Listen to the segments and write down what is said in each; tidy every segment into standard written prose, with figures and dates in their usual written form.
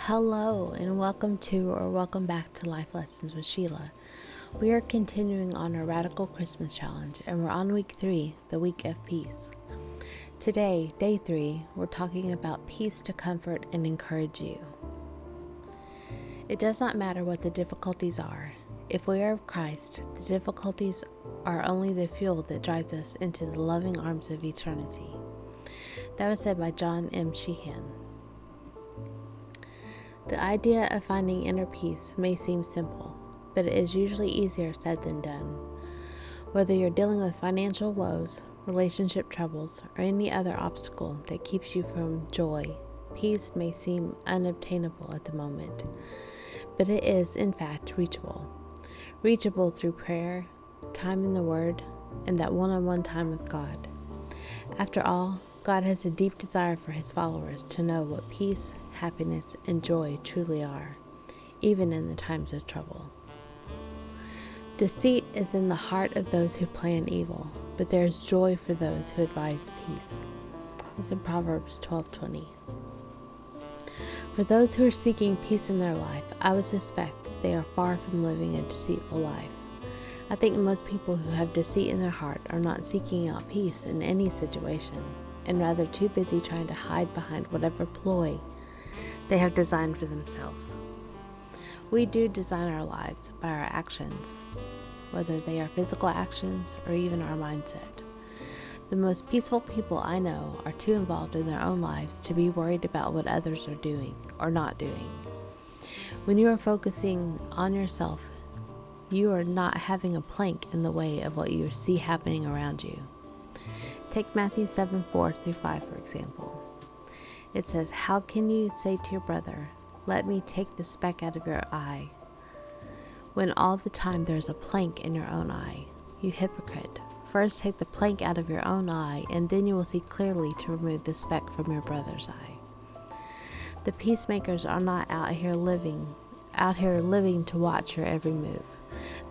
Hello, and welcome back to Life Lessons with Sheila. We are continuing on our Radical Christmas Challenge, and we're on week 3, the week of peace. Today, day 3, we're talking about peace to comfort and encourage you. It does not matter what the difficulties are. If we are of Christ, the difficulties are only the fuel that drives us into the loving arms of eternity. That was said by John M. Sheehan. The idea of finding inner peace may seem simple, but it is usually easier said than done. Whether you're dealing with financial woes, relationship troubles, or any other obstacle that keeps you from joy, peace may seem unobtainable at the moment, but it is, in fact, reachable. Reachable through prayer, time in the Word, and that one-on-one time with God. After all, God has a deep desire for His followers to know what peace, happiness, and joy truly are, even in the times of trouble. Deceit is in the heart of those who plan evil, but there is joy for those who advise peace. It's in Proverbs 12:20. For those who are seeking peace in their life, I would suspect that they are far from living a deceitful life. I think most people who have deceit in their heart are not seeking out peace in any situation, and rather too busy trying to hide behind whatever ploy they have designed for themselves. We do design our lives by our actions, whether they are physical actions or even our mindset. The most peaceful people I know are too involved in their own lives to be worried about what others are doing or not doing. When you are focusing on yourself, you are not having a plank in the way of what you see happening around you. Take Matthew 7:4-5 for example. It says, "How can you say to your brother, 'Let me take the speck out of your eye,' when all the time there is a plank in your own eye? You hypocrite. First take the plank out of your own eye, and then you will see clearly to remove the speck from your brother's eye." The peacemakers are not out here living to watch your every move.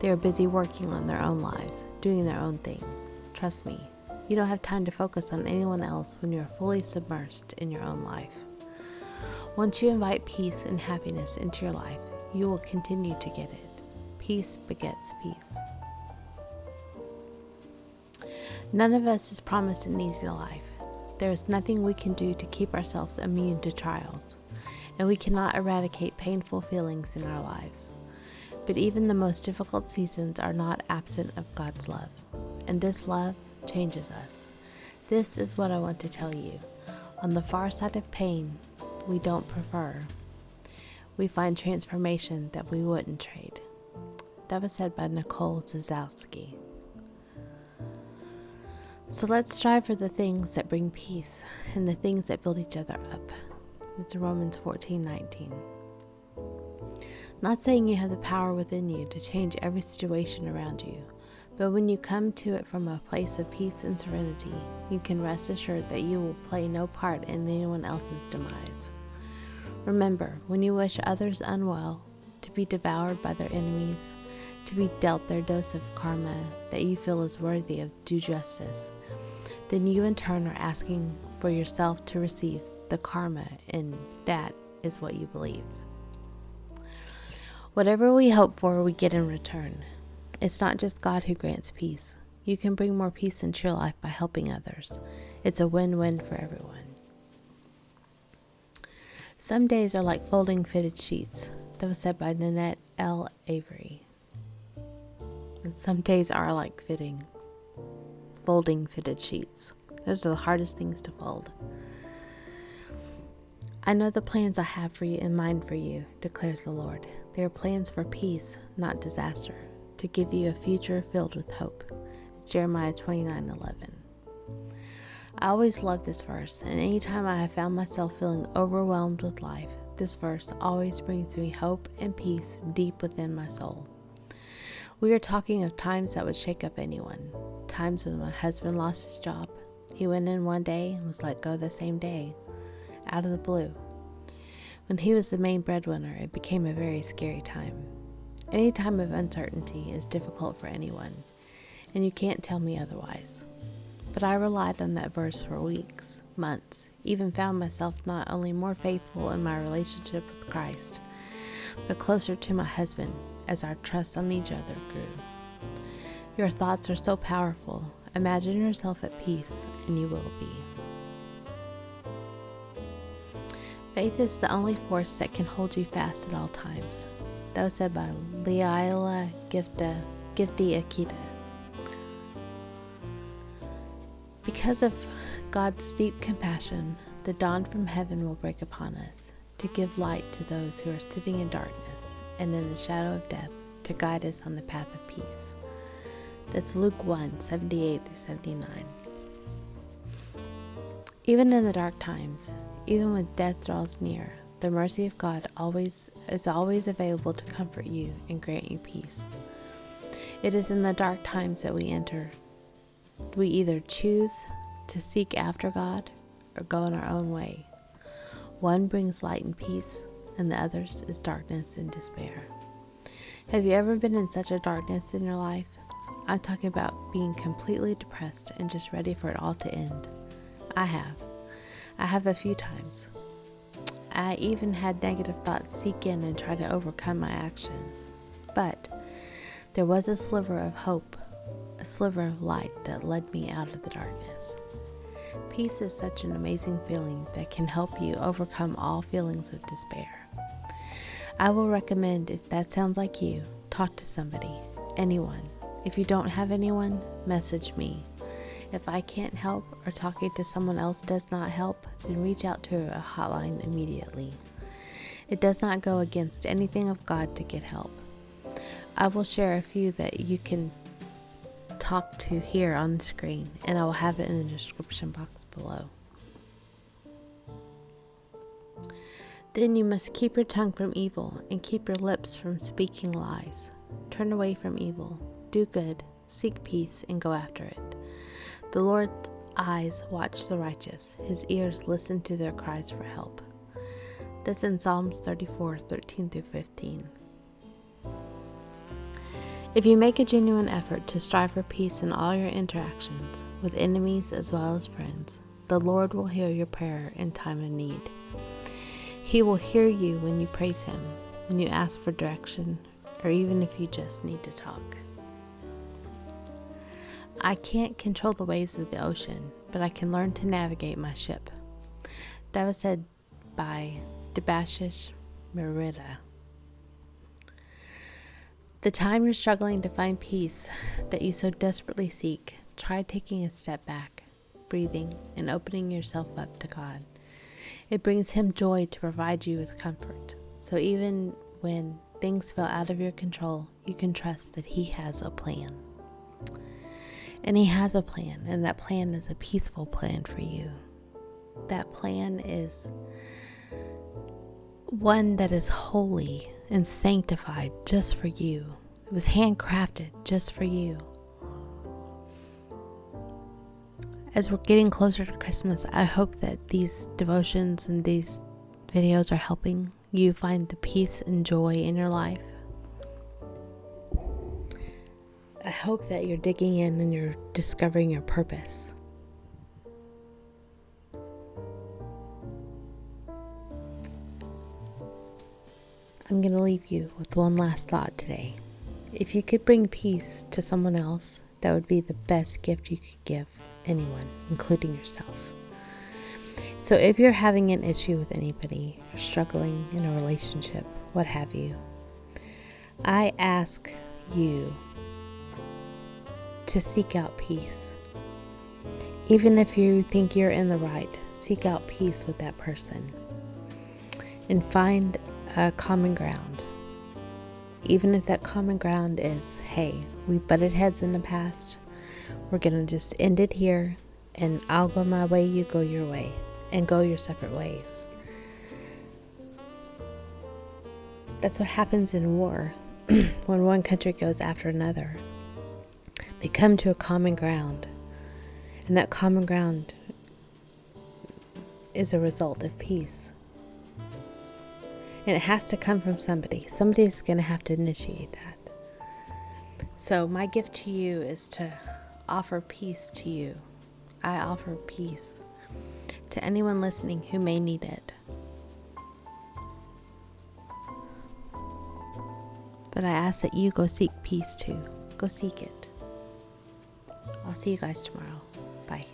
They are busy working on their own lives, doing their own thing. Trust me, you don't have time to focus on anyone else when you are fully submersed in your own life. Once you invite peace and happiness into your life, you will continue to get it. Peace begets peace. None of us is promised an easy life. There is nothing we can do to keep ourselves immune to trials, and we cannot eradicate painful feelings in our lives. But even the most difficult seasons are not absent of God's love, and this love changes us. This is what I want to tell you. On the far side of pain, we don't prefer. We find transformation that we wouldn't trade. That was said by Nicole Zazowski. So let's strive for the things that bring peace and the things that build each other up. It's Romans 14:19. Not saying you have the power within you to change every situation around you, but when you come to it from a place of peace and serenity, you can rest assured that you will play no part in anyone else's demise. Remember, when you wish others unwell, to be devoured by their enemies, to be dealt their dose of karma that you feel is worthy of due justice, then you in turn are asking for yourself to receive the karma, and that is what you believe. Whatever we hope for, we get in return. It's not just God who grants peace. You can bring more peace into your life by helping others. It's a win-win for everyone. Some days are like folding fitted sheets. That was said by Nanette L. Avery. And some days are like folding fitted sheets. Those are the hardest things to fold. I know the plans I have for you in mind for you, declares the Lord. They are plans for peace, not disaster, to give you a future filled with hope. It's Jeremiah 29:11. I always love this verse, and anytime I have found myself feeling overwhelmed with life, this verse always brings me hope and peace deep within my soul. We are talking of times that would shake up anyone. Times when my husband lost his job. He went in one day and was let go the same day, out of the blue. When he was the main breadwinner, it became a very scary time. Any time of uncertainty is difficult for anyone, and you can't tell me otherwise. But I relied on that verse for weeks, months, even found myself not only more faithful in my relationship with Christ, but closer to my husband as our trust on each other grew. Your thoughts are so powerful. Imagine yourself at peace, and you will be. Faith is the only force that can hold you fast at all times. That was said by Lifeline Akita. Because of God's deep compassion, the dawn from heaven will break upon us, to give light to those who are sitting in darkness and in the shadow of death, to guide us on the path of peace. That's Luke 1:78-79. Even in the dark times, even when death draws near, the mercy of God is always available to comfort you and grant you peace. It is in the dark times that we either choose to seek after God or go in our own way. One brings light and peace, and the other is darkness and despair. Have you ever been in such a darkness in your life? I'm talking about being completely depressed and just ready for it all to end. I have a few times. I even had negative thoughts seek in and try to overcome my actions. But there was a sliver of hope, a sliver of light that led me out of the darkness. Peace is such an amazing feeling that can help you overcome all feelings of despair. I will recommend, if that sounds like you, talk to somebody, anyone. If you don't have anyone, message me. If I can't help or talking to someone else does not help, then reach out to a hotline immediately. It does not go against anything of God to get help. I will share a few that you can talk to here on the screen, and I will have it in the description box below. Then you must keep your tongue from evil and keep your lips from speaking lies. Turn away from evil, do good, seek peace, and go after it. The Lord's eyes watch the righteous, his ears listen to their cries for help. That's in Psalms 34:13-15. If you make a genuine effort to strive for peace in all your interactions, with enemies as well as friends, the Lord will hear your prayer in time of need. He will hear you when you praise Him, when you ask for direction, or even if you just need to talk. I can't control the waves of the ocean, but I can learn to navigate my ship. That was said by Debashish Merida. The time you're struggling to find peace that you so desperately seek, try taking a step back, breathing, and opening yourself up to God. It brings Him joy to provide you with comfort. So even when things feel out of your control, you can trust that He has a plan. And He has a plan, and that plan is a peaceful plan for you. That plan is one that is holy and sanctified just for you. It was handcrafted just for you. As we're getting closer to Christmas, I hope that these devotions and these videos are helping you find the peace and joy in your life. I hope that you're digging in and you're discovering your purpose. I'm going to leave you with one last thought today. If you could bring peace to someone else, that would be the best gift you could give anyone, including yourself. So if you're having an issue with anybody, or struggling in a relationship, what have you, I ask you to seek out peace. Even if you think you're in the right, seek out peace with that person and find a common ground. Even if that common ground is, hey, we butted heads in the past, we're gonna just end it here, and I'll go my way, you go your way, and go your separate ways. That's what happens in war. When one country goes after another, they come to a common ground, and that common ground is a result of peace. And it has to come from somebody. Somebody's going to have to initiate that. So my gift to you is to offer peace to you. I offer peace to to anyone listening who may need it. But I ask that you go seek peace too. Go seek it. I'll see you guys tomorrow. Bye.